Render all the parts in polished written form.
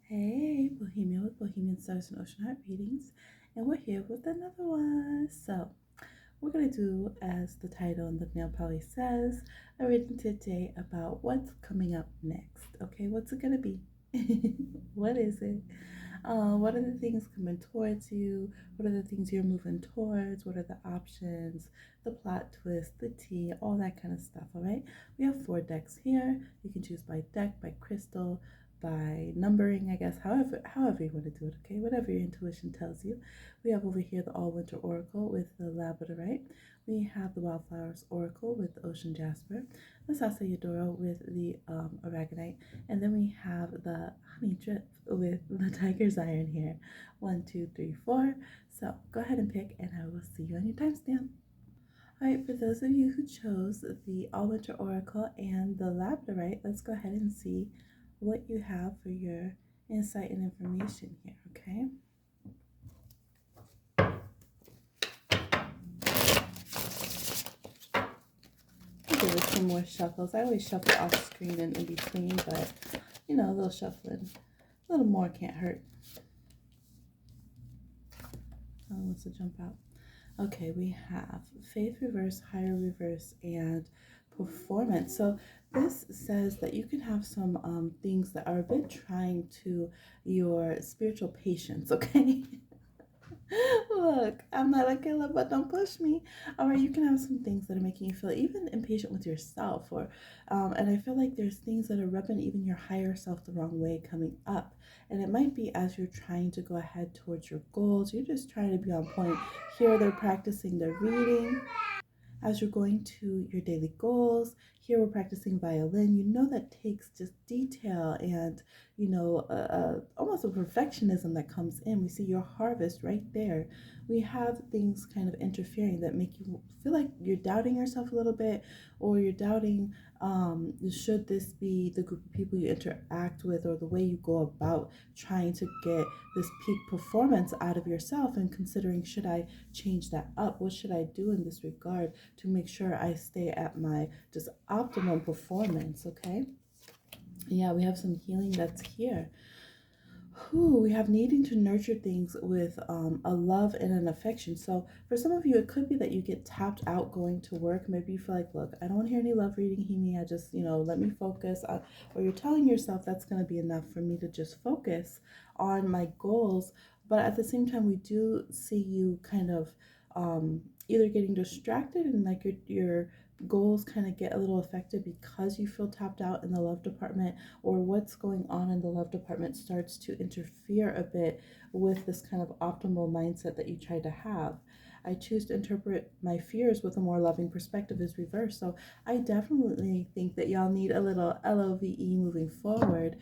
Hey, Bohemian with Bohemian Stars and Ocean Heart Readings, and we're here with another one. So, we're going to do, as the title and the thumbnail probably says, a reading today about what's coming up next. Okay, what's it going to be? What is it? What are the things coming towards you? What are the things you're moving towards? What are the options, the plot twist, the tea, all that kind of stuff, all right? We have 4 decks here. You can choose by deck, by crystal, by numbering, I guess, however you want to do it, okay? Whatever your intuition tells you. We have over here the All Winter Oracle with the Labradorite. We have the Wildflowers Oracle with the Ocean Jasper, the Asase with the Aragonite, and then we have the Honey Drip with the Tiger's Iron here. 1, 2, 3, 4. So go ahead and pick, and I will see you on your timestamp. Alright, for those of you who chose the All Winter Oracle and the Labradorite, let's go ahead and see what you have for your insight and information here, okay? I'll give it some more shuffles. I always shuffle off screen and in between, but you know, a little shuffling, a little more can't hurt. Oh, wants to jump out. Okay, we have faith reverse, higher reverse, and performance. So this says that you can have some things that are a bit trying to your spiritual patience, okay? Look, I'm not a killer, but don't push me. All right, you can have some things that are making you feel even impatient with yourself, and I feel like there's things that are rubbing even your higher self the wrong way coming up, and it might be as you're trying to go ahead towards your goals. You're just trying to be on point. Here, they're practicing their reading as you're going to your daily goals. Here we're practicing violin. You know that takes just detail and, you know, almost a perfectionism that comes in. We see your harvest right there. We have things kind of interfering that make you feel like you're doubting yourself a little bit, or you're doubting should this be the group of people you interact with, or the way you go about trying to get this peak performance out of yourself, and considering, should I change that up? What should I do in this regard to make sure I stay at my just optimum performance? Okay. Yeah, we have some healing that's here. We have needing to nurture things with a love and an affection. So for some of you, it could be that you get tapped out going to work. Maybe you feel like, look, I don't want to hear any love reading, Himi. I just, let me focus. Or you're telling yourself that's going to be enough for me to just focus on my goals. But at the same time, we do see you kind of either getting distracted, and like your goals kind of get a little affected because you feel tapped out in the love department, or what's going on in the love department starts to interfere a bit with this kind of optimal mindset that you try to have. I choose to interpret my fears with a more loving perspective is reversed. So I definitely think that y'all need a little LOVE moving forward,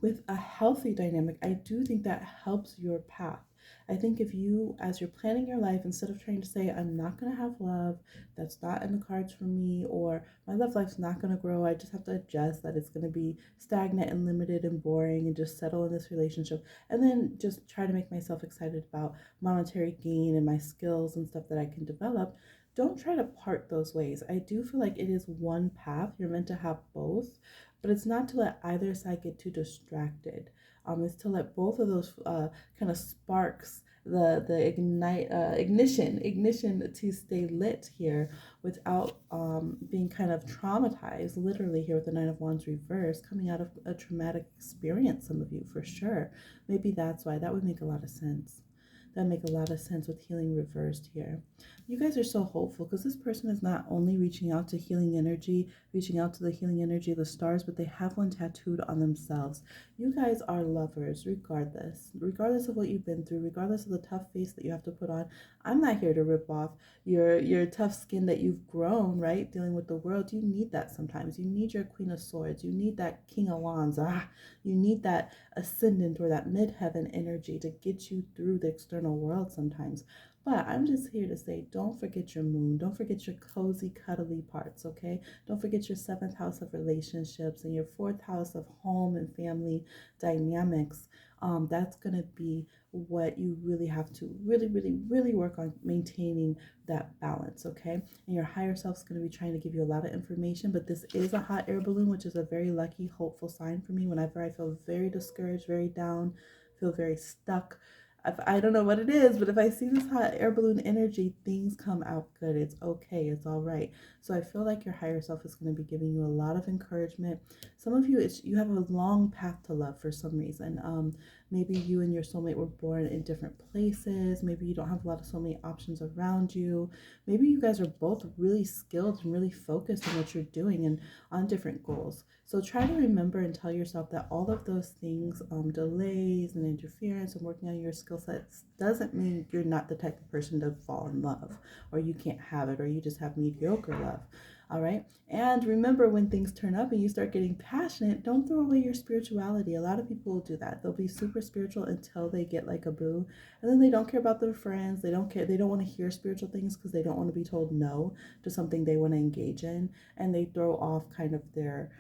with a healthy dynamic. I do think that helps your path. I think if you, as you're planning your life, instead of trying to say, I'm not going to have love, that's not in the cards for me, or my love life's not going to grow, I just have to adjust that it's going to be stagnant and limited and boring, and just settle in this relationship, and then just try to make myself excited about monetary gain and my skills and stuff that I can develop. Don't try to part those ways. I do feel like it is one path. You're meant to have both, but it's not to let either side get too distracted. It's to let both of those kind of sparks, the ignition to stay lit here without being kind of traumatized, literally here with the Nine of Wands reverse, coming out of a traumatic experience, some of you for sure. Maybe that's why. That would make a lot of sense. That make a lot of sense with healing reversed here. You guys are so hopeful because this person is not only reaching out to healing energy, reaching out to the healing energy of the stars, but they have one tattooed on themselves. You guys are lovers regardless of what you've been through, regardless of the tough face that you have to put on. I'm not here to rip off your tough skin that you've grown, right? Dealing with the world. You need that sometimes. You need your Queen of Swords. You need that King of Wands. You need that ascendant or that midheaven energy to get you through the external world sometimes. But I'm just here to say, don't forget your moon. Don't forget your cozy, cuddly parts, okay? Don't forget your seventh house of relationships and your fourth house of home and family dynamics. That's going to be what you really have to really work on maintaining that balance, okay? And your higher self is going to be trying to give you a lot of information, but this is a hot air balloon, which is a very lucky, hopeful sign for me whenever I feel very discouraged, very down, feel very stuck. If I don't know what it is, but if I see this hot air balloon energy, things come out good. It's okay. It's all right. So I feel like your higher self is going to be giving you a lot of encouragement. Some of you, you have a long path to love for some reason. Maybe you and your soulmate were born in different places. Maybe you don't have a lot of soulmate options around you. Maybe you guys are both really skilled and really focused on what you're doing and on different goals. So try to remember and tell yourself that all of those things, delays and interference and working on your skill sets, doesn't mean you're not the type of person to fall in love, or you can't have it, or you just have mediocre love. All right. And remember, when things turn up and you start getting passionate, don't throw away your spirituality. A lot of people will do that. They'll be super spiritual until they get like a boo. And then they don't care about their friends. They don't care. They don't want to hear spiritual things because they don't want to be told no to something they want to engage in. And they throw off kind of their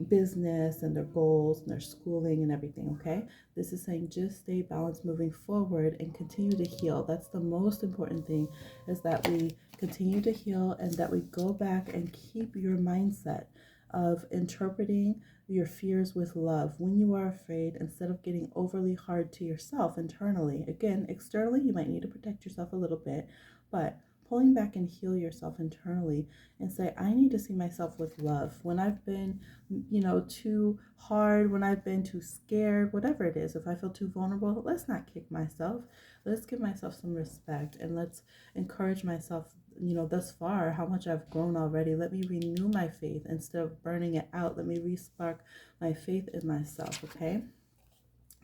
business and their goals and their schooling and everything. Okay, this is saying just stay balanced moving forward and continue to heal. That's the most important thing, is that we continue to heal and that we go back and keep your mindset of interpreting your fears with love when you are afraid, instead of getting overly hard to yourself internally. Again, externally you might need to protect yourself a little bit, but pulling back and heal yourself internally and say, I need to see myself with love. When I've been, too hard, when I've been too scared, whatever it is, if I feel too vulnerable, let's not kick myself. Let's give myself some respect and let's encourage myself, thus far, how much I've grown already. Let me renew my faith instead of burning it out. Let me respark my faith in myself, okay?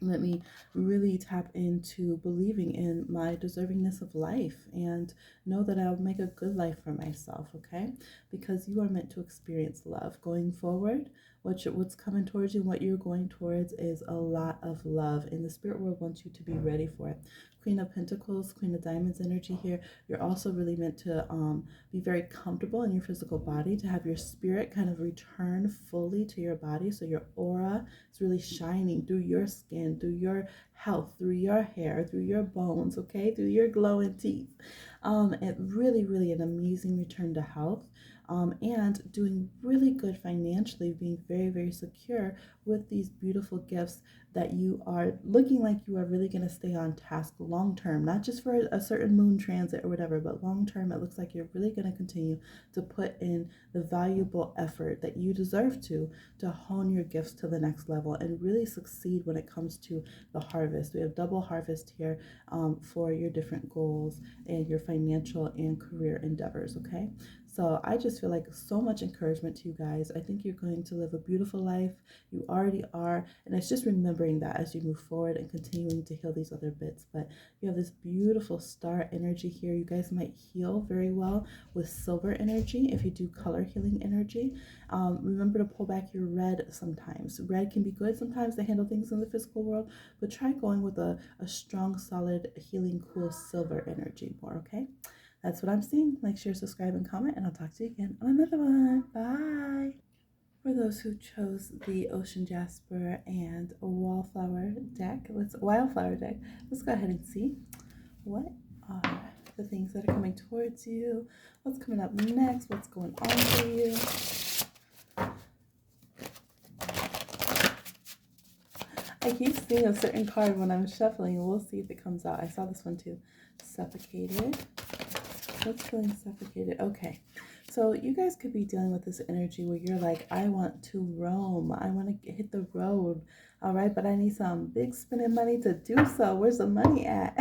Let me really tap into believing in my deservingness of life and know that I'll make a good life for myself, okay? Because you are meant to experience love. Going forward, what's coming towards you, what you're going towards is a lot of love, and the spirit world wants you to be ready for it. Queen of Pentacles, Queen of Diamonds energy here. You're also really meant to be very comfortable in your physical body, to have your spirit kind of return fully to your body, so your aura is really shining through your skin, through your health, through your hair, through your bones, okay, through your glowing teeth. It really an amazing return to health. And doing really good financially, being very secure with these beautiful gifts, that you are looking like you are really going to stay on task long term, not just for a certain moon transit or whatever, but long term. It looks like you're really going to continue to put in the valuable effort that you deserve to hone your gifts to the next level and really succeed when it comes to the harvest. We have double harvest here for your different goals and your financial and career endeavors, okay? So I just feel like so much encouragement to you guys. I think you're going to live a beautiful life. You already are. And it's just remembering that as you move forward and continuing to heal these other bits. But you have this beautiful star energy here. You guys might heal very well with silver energy if you do color healing energy. Remember to pull back your red sometimes. Red can be good sometimes to handle things in the physical world, but try going with a strong, solid, healing, cool silver energy more, okay? That's what I'm seeing. Like, share, subscribe, and comment, and I'll talk to you again on another one. Bye. For those who chose the Ocean Jasper and Wildflower deck, Wildflower deck, let's go ahead and see what are the things that are coming towards you, what's coming up next, what's going on for you. I keep seeing a certain card when I'm shuffling. We'll see if it comes out. I saw this one too. Suffocated. What's feeling suffocated? Okay. So you guys could be dealing with this energy where you're like, I want to roam. I want to hit the road. All right. But I need some big spending money to do so. Where's the money at?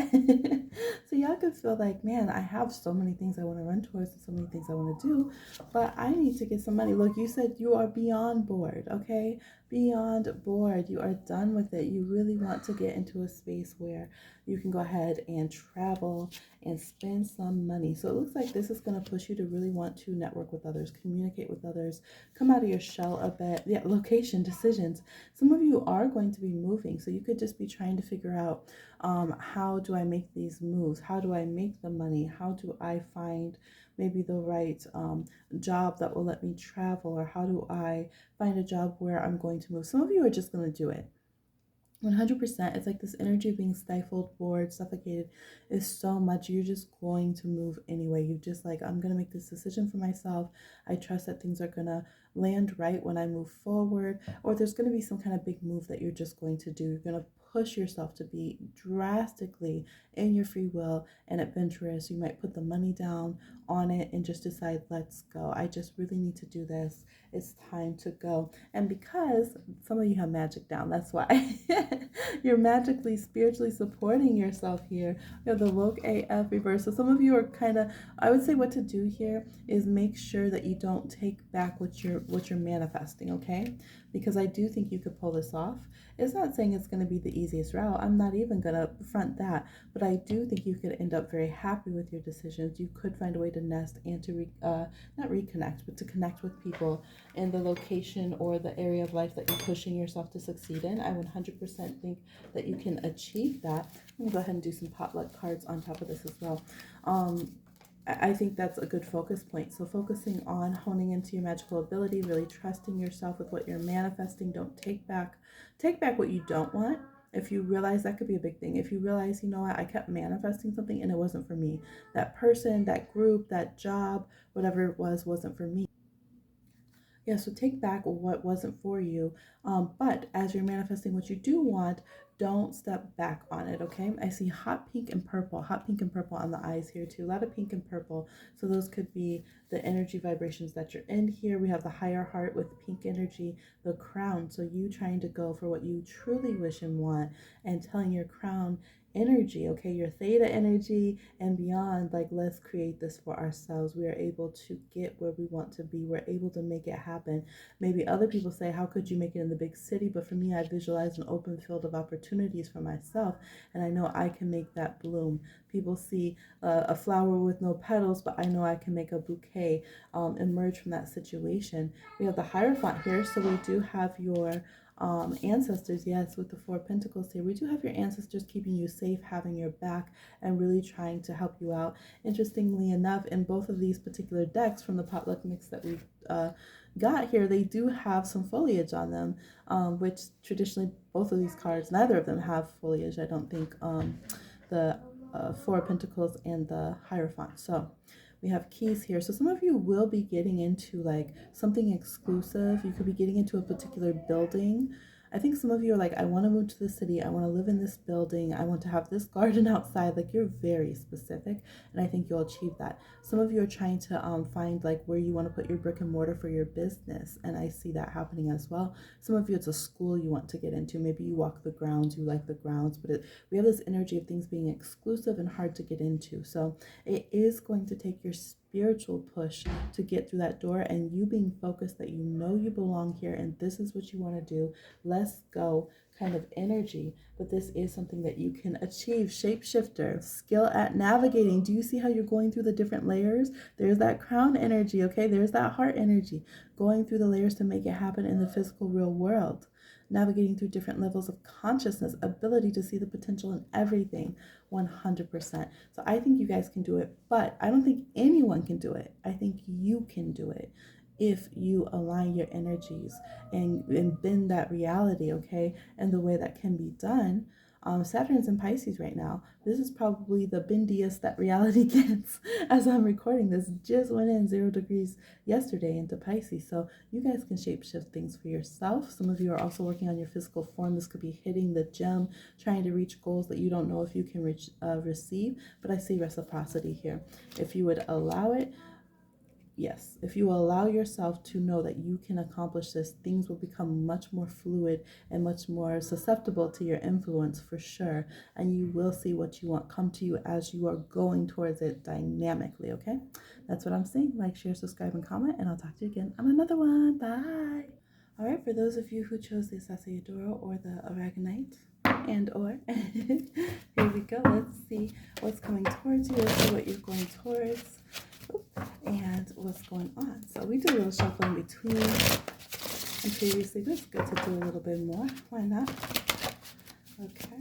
So y'all could feel like, man, I have so many things I want to run towards and so many things I want to do, but I need to get some money. Look, you said you are beyond bored. Okay. beyond bored. You are done with it. You really want to get into a space where you can go ahead and travel and spend some money. So it looks like this is going to push you to really want to network with others, communicate with others, come out of your shell a bit. Yeah, location decisions. Some of you are going to be moving, so you could just be trying to figure out, how do I make these moves? How do I make the money? How do I find maybe the right job that will let me travel? Or how do I find a job where I'm going to move? Some of you are just going to do it. 100%. It's like this energy of being stifled, bored, suffocated is so much. You're just going to move anyway. You just like, I'm going to make this decision for myself. I trust that things are going to land right when I move forward, or there's going to be some kind of big move that you're just going to do. You're going to push yourself to be drastically in your free will and adventurous. You might put the money down on it and just decide, let's go. I just really need to do this. It's time to go. And because some of you have magic down, that's why you're magically, spiritually supporting yourself here. You have the woke AF reverse. So some of you are kind of, I would say what to do here is make sure that you don't take back what you're manifesting, okay? Because I do think you could pull this off. It's not saying it's going to be the easiest route. I'm not even going to front that. But I do think you could end up very happy with your decisions. You could find a way to nest and to not reconnect, but to connect with people in the location or the area of life that you're pushing yourself to succeed in. I 100% think that you can achieve that. I'm going to go ahead and do some potluck cards on top of this as well. I think that's a good focus point. So focusing on honing into your magical ability, really trusting yourself with what you're manifesting. Don't take back what you don't want. If you realize, that could be a big thing. If you realize, you know what, I kept manifesting something and it wasn't for me. That person, that group, that job, whatever it was, wasn't for me. Yeah, so take back what wasn't for you. But as you're manifesting what you do want, don't step back on it, okay? I see hot pink and purple on the eyes here too. A lot of pink and purple. So those could be the energy vibrations that you're in here. We have the higher heart with pink energy, the crown. So you trying to go for what you truly wish and want and telling your crown energy, okay, your theta energy and beyond, like, let's create this for ourselves. We are able to get where we want to be. We're able to make it happen. Maybe other people say, how could you make it in the big city? But for me, I visualize an open field of opportunities for myself, and I know I can make that bloom. People see a flower with no petals, but I know I can make a bouquet emerge from that situation. We have the Hierophant here, so we do have your ancestors, yes, with the Four of Pentacles here. We do have your ancestors keeping you safe, having your back, and really trying to help you out. Interestingly enough, in both of these particular decks from the potluck mix that we've got here, they do have some foliage on them, which traditionally both of these cards, neither of them have foliage. I don't think the Four of Pentacles and the Hierophant. So we have keys here. So some of you will be getting into like something exclusive. You could be getting into a particular building. I think some of you are like, I want to move to the city. I want to live in this building. I want to have this garden outside. Like, you're very specific, and I think you'll achieve that. Some of you are trying to find like where you want to put your brick and mortar for your business, and I see that happening as well. Some of you, it's a school you want to get into. Maybe you walk the grounds, you like the grounds, but we have this energy of things being exclusive and hard to get into. So it is going to take your spiritual push to get through that door, and you being focused that you know you belong here and this is what you want to do. Let's go kind of energy, but this is something that you can achieve. Shapeshifter, skill at navigating. Do you see how you're going through the different layers? There's that crown energy, okay? There's that heart energy, going through the layers to make it happen in the physical real world. Navigating through different levels of consciousness, ability to see the potential in everything, 100%. So I think you guys can do it, but I don't think anyone can do it. I think you can do it if you align your energies and bend that reality, okay? And the way that can be done, Saturn's in Pisces right now. This is probably the bendiest that reality gets as I'm recording this. Just went in 0 degrees yesterday into Pisces. So you guys can shapeshift things for yourself. Some of you are also working on your physical form. This could be hitting the gym, trying to reach goals that you don't know if you can receive. But I see reciprocity here. If you would allow it, yes, if you allow yourself to know that you can accomplish this, things will become much more fluid and much more susceptible to your influence for sure. And you will see what you want come to you as you are going towards it dynamically, okay? That's what I'm saying. Like, share, subscribe, and comment, and I'll talk to you again on another one. Bye. All right, for those of you who chose the Asase Duru or the Aragonite, here we go. Let's see what's coming towards you. Let's see what you're going towards. And what's going on. So we do a little shuffling between, and previously, but it's good to do a little bit more. Why not? Okay.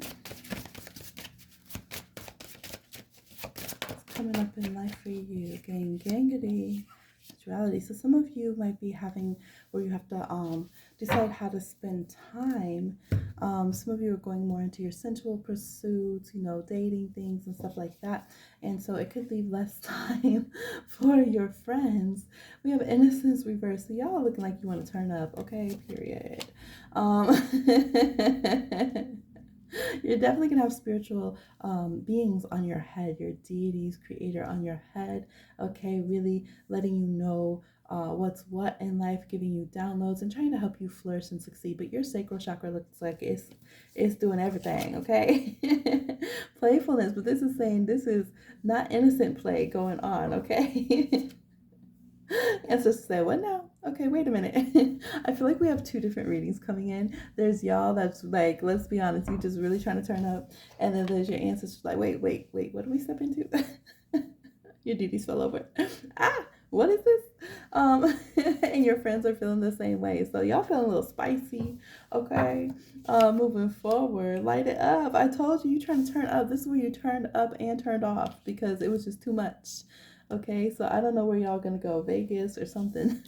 What's coming up in life for you? Gangity. Sexuality. So some of you might be having where you have to decide how to spend time. Some of you are going more into your sensual pursuits, dating things and stuff like that. And so it could leave less time for your friends. We have innocence reverse. So y'all looking like you want to turn up. Okay, period. You're definitely going to have spiritual beings on your head, your deities, creator on your head, okay, really letting you know what's what in life, giving you downloads and trying to help you flourish and succeed. But your sacral chakra looks like it's doing everything, okay? Playfulness, but this is saying this is not innocent play going on, okay? Ancestors say, what now? Okay, wait a minute. I feel like we have two different readings coming in. There's y'all that's like, let's be honest, you just really trying to turn up. And then there's your ancestors like, wait, what do we step into? Your deities fell over. What is this? And your friends are feeling the same way. So y'all feeling a little spicy, okay? Moving forward, light it up. I told you, you're trying to turn up. This is where you turned up and turned off because it was just too much. Okay, so I don't know where y'all gonna go, Vegas or something,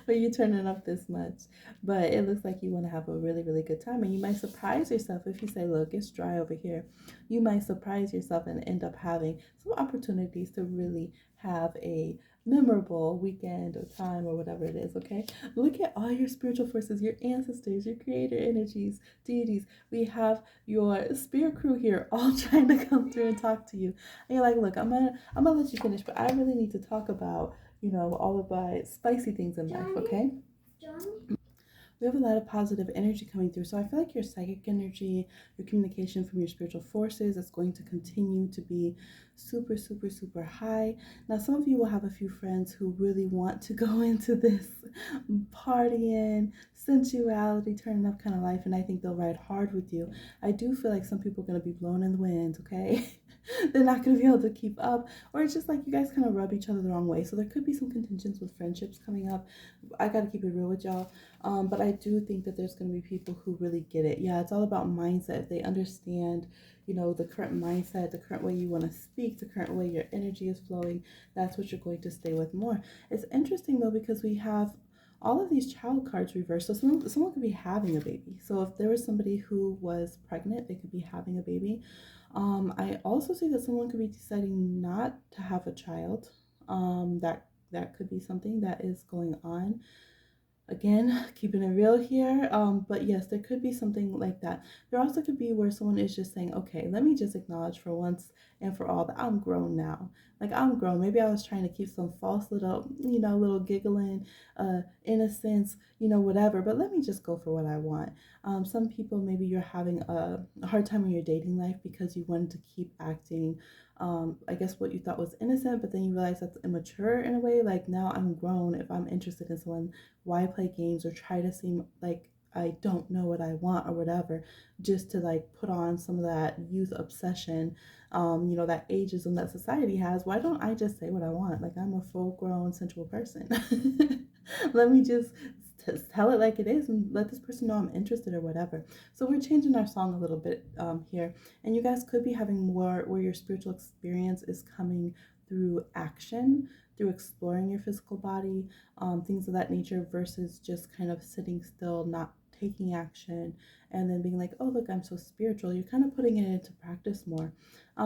where you turning up this much. But it looks like you want to have a really, really good time, and you might surprise yourself if you say, "Look, it's dry over here." You might surprise yourself and end up having some opportunities to really have a memorable weekend or time or whatever it is. Okay, look at all your spiritual forces, your ancestors, your creator energies, deities. We have your spirit crew here all trying to come through and talk to you. And you're like, look, I'm gonna let you finish, but I really need to talk about, all of my spicy things in life, okay? We have a lot of positive energy coming through. So I feel like your psychic energy, your communication from your spiritual forces is going to continue to be super, super, super high. Now, some of you will have a few friends who really want to go into this partying, sensuality, turning up kind of life, and I think they'll ride hard with you. I do feel like some people are going to be blown in the wind, okay? They're not going to be able to keep up, or it's just like you guys kind of rub each other the wrong way. So there could be some contentions with friendships coming up. I got to keep it real with y'all. But I do think that there's going to be people who really get it. Yeah, it's all about mindset. If they understand, the current mindset, the current way you want to speak, the current way your energy is flowing, that's what you're going to stay with more. It's interesting though, because we have all of these child cards reversed. So someone could be having a baby. So if there was somebody who was pregnant, they could be having a baby. I also see that someone could be deciding not to have a child. That could be something that is going on. Again, keeping it real here. But yes, there could be something like that. There also could be where someone is just saying, okay, let me just acknowledge for once and for all that I'm grown now. Like I'm grown. Maybe I was trying to keep some false little, little giggling, innocence, whatever. But let me just go for what I want. Some people, maybe you're having a hard time in your dating life because you wanted to keep acting I guess what you thought was innocent, but then you realize that's immature in a way. Like now I'm grown. If I'm interested in someone, why play games or try to seem like I don't know what I want or whatever, just to like put on some of that youth obsession, that ageism that society has. Why don't I just say what I want? Like I'm a full grown sensual person. Let me just tell it like it is and let this person know I'm interested or whatever. So we're changing our song a little bit here, and you guys could be having more where your spiritual experience is coming through action, through exploring your physical body, things of that nature, versus just kind of sitting still, not taking action, and then being like, oh look, I'm so spiritual. You're kind of putting it into practice more.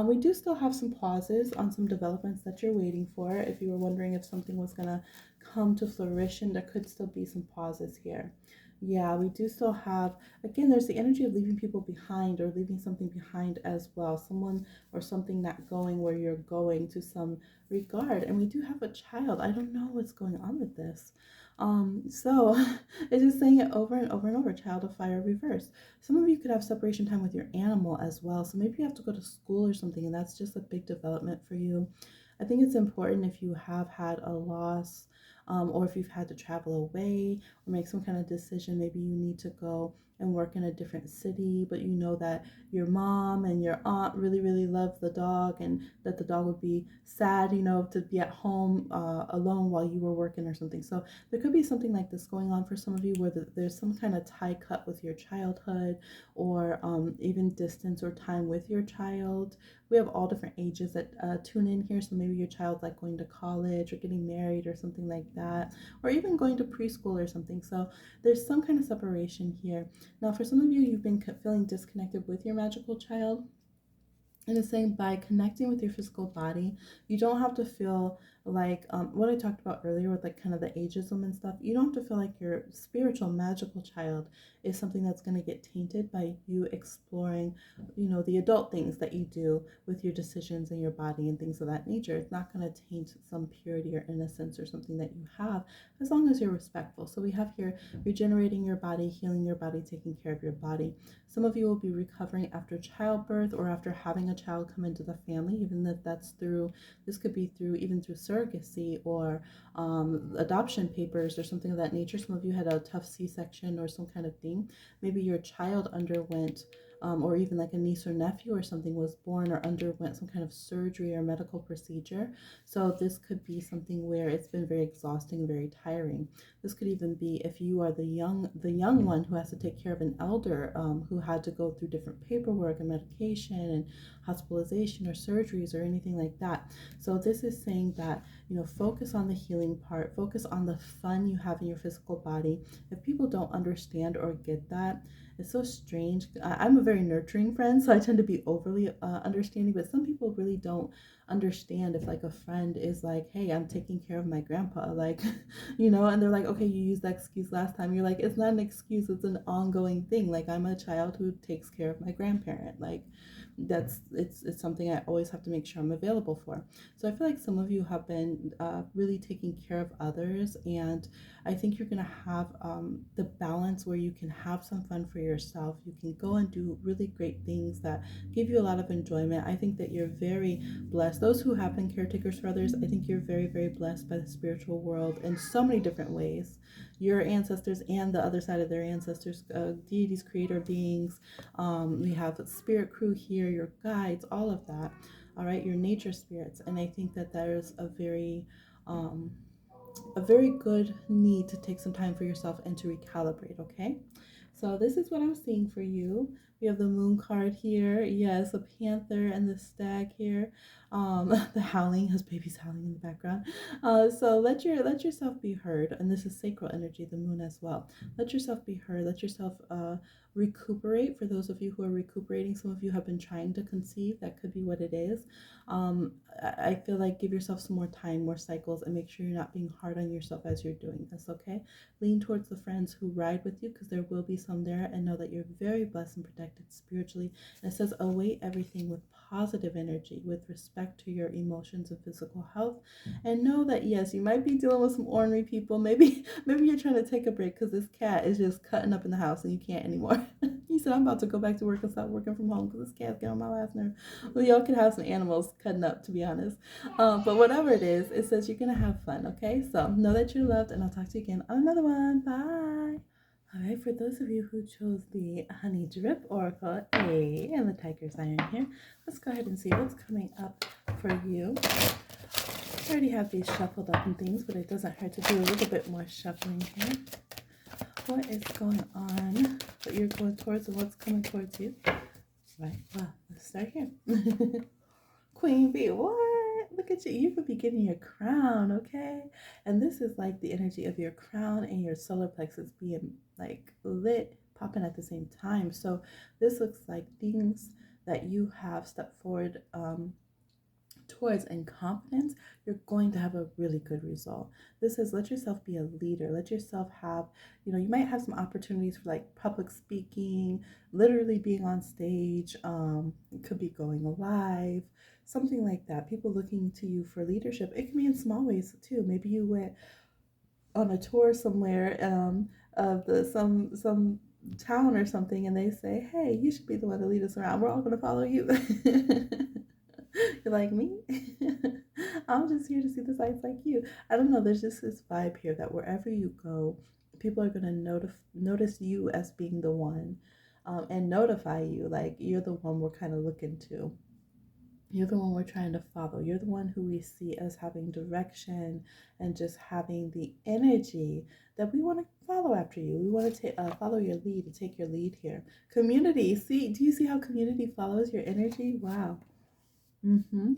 We do still have some pauses on some developments that you're waiting for. If you were wondering if something was going to come to fruition, there could still be some pauses here. Yeah, we do still have, again, there's the energy of leaving people behind or leaving something behind as well. Someone or something not going where you're going to some regard. And we do have a child. I don't know what's going on with this. So it's just saying it over and over and over, child of fire reverse. Some of you could have separation time with your animal as well. So maybe you have to go to school or something, and that's just a big development for you. I think it's important if you have had a loss, or if you've had to travel away or make some kind of decision. Maybe you need to go and work in a different city, but you know that your mom and your aunt really, really love the dog, and that the dog would be sad, to be at home alone while you were working or something. So there could be something like this going on for some of you, where there's some kind of tie cut with your childhood, or even distance or time with your child. We have all different ages that tune in here. So maybe your child's like going to college or getting married or something like that, or even going to preschool or something. So there's some kind of separation here. Now, for some of you, you've been feeling disconnected with your magical child. And it's saying by connecting with your physical body, you don't have to feel like what I talked about earlier with like kind of the ageism and stuff. You don't have to feel like your spiritual magical child is something that's going to get tainted by you exploring, the adult things that you do with your decisions and your body and things of that nature. It's not going to taint some purity or innocence or something that you have, as long as you're respectful. So we have here regenerating your body, healing your body, taking care of your body. Some of you will be recovering after childbirth or after having a child come into the family, even if this could be even through surrogacy or adoption papers or something of that nature. Some of you had a tough C-section or some kind of thing. Maybe your child underwent or even like a niece or nephew or something was born or underwent some kind of surgery or medical procedure. So this could be something where it's been very exhausting, very tiring. This could even be if you are the young one who has to take care of an elder who had to go through different paperwork and medication and hospitalization or surgeries or anything like that. So this is saying that, focus on the healing part, focus on the fun you have in your physical body. If people don't understand or get that, it's so strange. I'm a very nurturing friend, so I tend to be overly understanding, but some people really don't understand if like a friend is like, hey, I'm taking care of my grandpa, like, and they're like, okay, you used that excuse last time. You're like, it's not an excuse, it's an ongoing thing. Like, I'm a child who takes care of my grandparent. Like, it's something I always have to make sure I'm available for. So I feel like some of you have been really taking care of others, and I think you're gonna have the balance where you can have some fun for yourself. You can go and do really great things that give you a lot of enjoyment. I think that you're very blessed. Those who have been caretakers for others, I think you're very, very blessed by the spiritual world in so many different ways. Your ancestors and the other side of their ancestors, deities, creator beings. We have spirit crew here, your guides, all of that. All right, your nature spirits. And I think that there's a very good need to take some time for yourself and to recalibrate, okay? So this is what I'm seeing for you. We have the moon card here. Yes, a panther and the stag here. The howling, his baby's howling in the background. So let yourself be heard. And this is sacral energy, the moon as well. Let yourself be heard. Let yourself recuperate. For those of you who are recuperating, some of you have been trying to conceive. That could be what it is. I feel like give yourself some more time, more cycles, and make sure you're not being hard on yourself as you're doing this, okay? Lean towards the friends who ride with you, because there will be some there, and know that you're very blessed and protected spiritually. And it says await everything with positive energy, with respect to your emotions and physical health, and know that yes, you might be dealing with some ornery people. Maybe you're trying to take a break because this cat is just cutting up in the house and you can't anymore. He said, I'm about to go back to work and stop working from home because this cat's getting on my last nerve. Well, y'all could have some animals cutting up, to be honest. But whatever it is, it says you're going to have fun, okay? So know that you're loved, and I'll talk to you again on another one. Bye. All right, for those of you who chose the Honey Drip Oracle A and the Tiger Sign here, let's go ahead and see what's coming up for you. I already have these shuffled up and things, but it doesn't hurt to do a little bit more shuffling here. What is going on? What you're going towards and what's coming towards you? Right, well, let's start here. Queen Bee, what? Look at you. You could be getting your crown, okay? And this is like the energy of your crown and your solar plexus being like lit, popping at the same time. So this looks like things that you have stepped forward towards in confidence, you're going to have a really good result. This is let yourself be a leader. Let yourself have, you might have some opportunities for like public speaking, literally being on stage. It could be going live, something like that. People looking to you for leadership. It can be in small ways too. Maybe you went on a tour somewhere of some town or something, and they say, hey, you should be the one to lead us around. We're all going to follow you. You like me? I'm just here to see the sights like you. I don't know. There's just this vibe here that wherever you go, people are going to notice you as being the one, and notify you like you're the one we're kind of looking to. You're the one we're trying to follow. You're the one who we see as having direction and just having the energy that we want to follow after you. We want to follow your lead and take your lead here. Community. See, do you see how community follows your energy? Wow. Mm-hmm.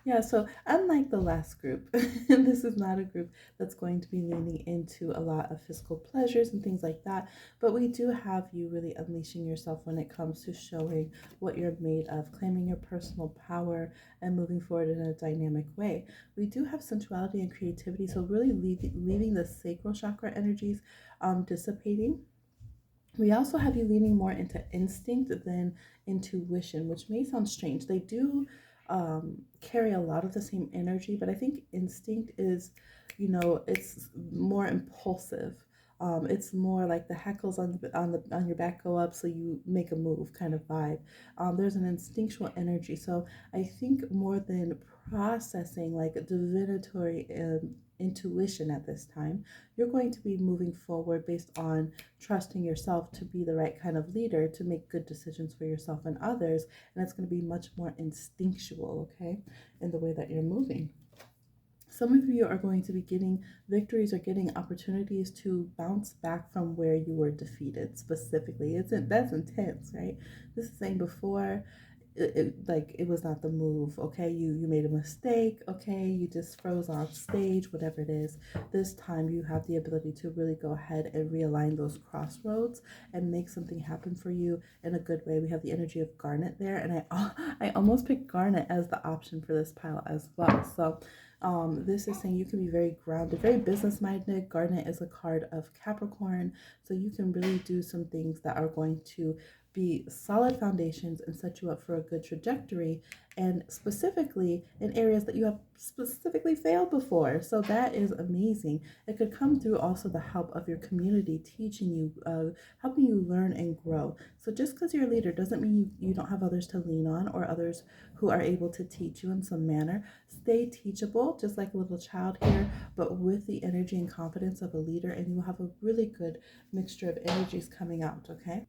Yeah, so unlike the last group, this is not a group that's going to be leaning into a lot of physical pleasures and things like that, but we do have you really unleashing yourself when it comes to showing what you're made of, claiming your personal power, and moving forward in a dynamic way. We do have sensuality and creativity, so really leaving the sacral chakra energies dissipating. We also have you leaning more into instinct than intuition, which may sound strange. They do carry a lot of the same energy, but I think instinct is, it's more impulsive. It's more like the hackles on your back go up, so you make a move kind of vibe. There's an instinctual energy, so I think more than processing like a divinatory intuition at this time, you're going to be moving forward based on trusting yourself to be the right kind of leader to make good decisions for yourself and others, and it's going to be much more instinctual, okay, in the way that you're moving. Some of you are going to be getting victories or getting opportunities to bounce back from where you were defeated specifically. That's intense, right? This is saying before it was not the move, okay? You made a mistake, okay? You just froze on stage, whatever it is. This time you have the ability to really go ahead and realign those crossroads and make something happen for you in a good way. We have the energy of garnet there, and I almost picked garnet as the option for this pile as well. So this is saying you can be very grounded, very business minded. Garnet is a card of Capricorn, so you can really do some things that are going to be solid foundations and set you up for a good trajectory, and specifically in areas that you have specifically failed before. So that is amazing. It could come through also the help of your community teaching you, helping you learn and grow. So just because you're a leader doesn't mean you don't have others to lean on or others who are able to teach you in some manner. Stay teachable, just like a little child here, but with the energy and confidence of a leader, and you will have a really good mixture of energies coming out, okay?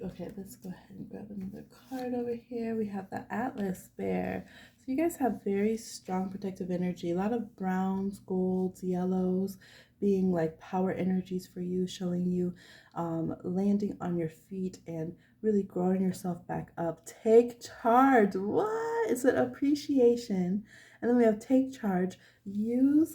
Okay, let's go ahead and grab another card over here. We have the Atlas Bear. So you guys have very strong protective energy. A lot of browns, golds, yellows being like power energies for you, showing you landing on your feet and really growing yourself back up. Take charge. What? It's an appreciation. And then we have take charge. Use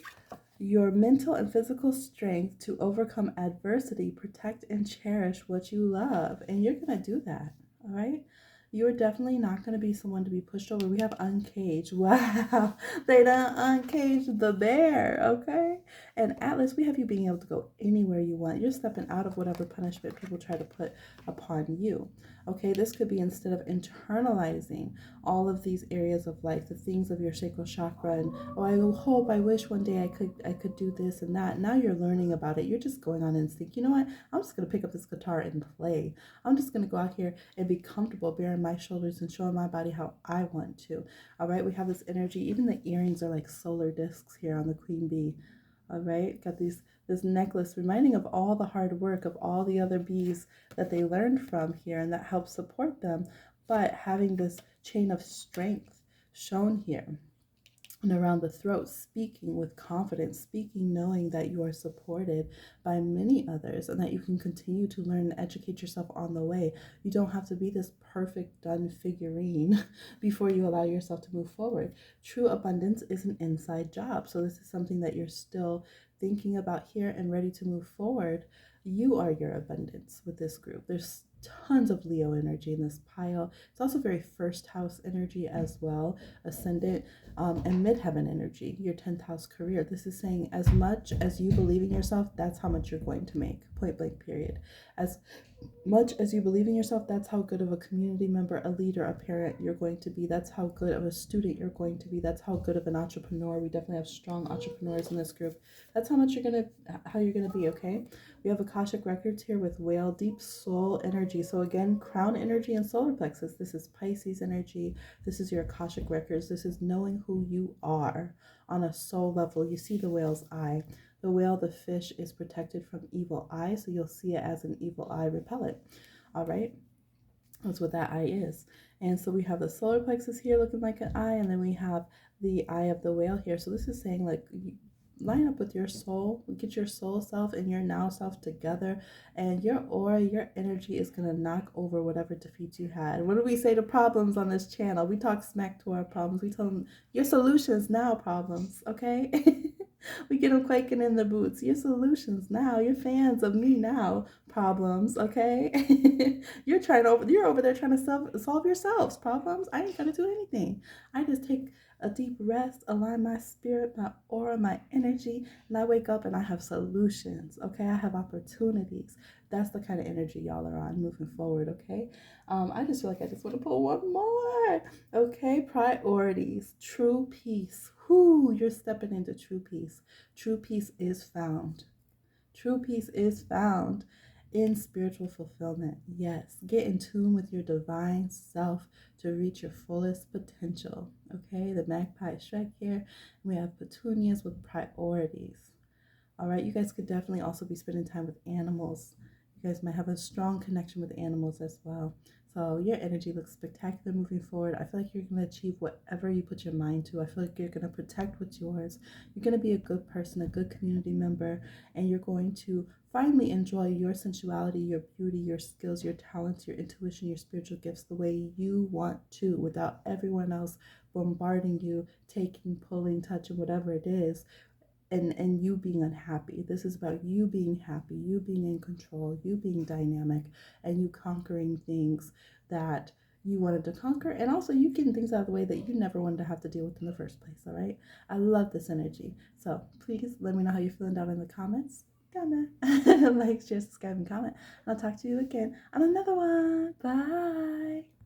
your mental and physical strength to overcome adversity, protect and cherish what you love. And you're going to do that. All right. You're definitely not going to be someone to be pushed over. We have uncaged. Wow. They done uncaged the bear. Okay. And Atlas, we have you being able to go anywhere you want. You're stepping out of whatever punishment people try to put upon you. Okay. This could be instead of internalizing all of these areas of life, the things of your sacral chakra, and I wish one day I could do this and that. Now you're learning about it. You're just going on instinct. You know what? I'm just gonna pick up this guitar and play. I'm just gonna go out here and be comfortable bearing my shoulders and showing my body how I want to. All right, we have this energy. Even the earrings are like solar discs here on the queen bee. All right, got this necklace reminding of all the hard work of all the other bees that they learned from here, and that helps support them, but having this chain of strength shown here and around the throat, speaking with confidence, speaking knowing that you are supported by many others and that you can continue to learn and educate yourself on the way. You don't have to be this perfect done figurine before you allow yourself to move forward. True abundance is an inside job. So this is something that you're still thinking about here and ready to move forward. You are your abundance with this group. There's tons of Leo energy in this pile. It's also very first house energy as well, ascendant, and midheaven energy, your 10th house career. This is saying as much as you believe in yourself, that's how much you're going to make, point blank period. As much as you believe in yourself, that's how good of a community member, a leader, a parent you're going to be. That's how good of a student you're going to be. That's how good of an entrepreneur. We definitely have strong entrepreneurs in this group. That's how you're gonna be, okay? We have Akashic records here with whale, deep soul energy energy. So again, crown energy and solar plexus. This is Pisces energy. This is your Akashic records. This is knowing who you are on a soul level. You see the whale's eye. The whale, the fish, is protected from evil eye, so you'll see it as an evil eye repellent. All right, that's what that eye is. And so we have the solar plexus here looking like an eye, and then we have the eye of the whale here. So this is saying, like, line up with your soul, get your soul self and your now self together, and your aura, your energy is going to knock over whatever defeats you had. What do we say to problems on this channel? We talk smack to our problems. We tell them your solutions now, problems, okay? We get them quaking in the boots. Your solutions now. You're fans of me now, problems, okay? You're over there trying to solve yourselves, problems. I ain't gonna do anything. I just take a deep rest, align my spirit, my aura, my energy, and I wake up and I have solutions, okay? I have opportunities. That's the kind of energy y'all are on moving forward, okay? I just feel like I just want to pull one more, okay? Priorities, true peace. Whoo, you're stepping into true peace. True peace is found. True peace is found in spiritual fulfillment. Yes, get in tune with your divine self to reach your fullest potential. Okay, the magpie strike here. We have petunias with priorities. All right, you guys could definitely also be spending time with animals. You guys might have a strong connection with animals as well. So your energy looks spectacular moving forward. I feel like you're going to achieve whatever you put your mind to. I feel like you're going to protect what's yours. You're going to be a good person, a good community member, and you're going to finally enjoy your sensuality, your beauty, your skills, your talents, your intuition, your spiritual gifts the way you want to, without everyone else bombarding you, taking, pulling, touching, whatever it is. And you being unhappy. This is about you being happy, you being in control, you being dynamic, and you conquering things that you wanted to conquer, and also you getting things out of the way that you never wanted to have to deal with in the first place. All right, I love this energy. So please let me know how you're feeling down in the comments. Like, share, subscribe, and comment. I'll talk to you again on another one. Bye.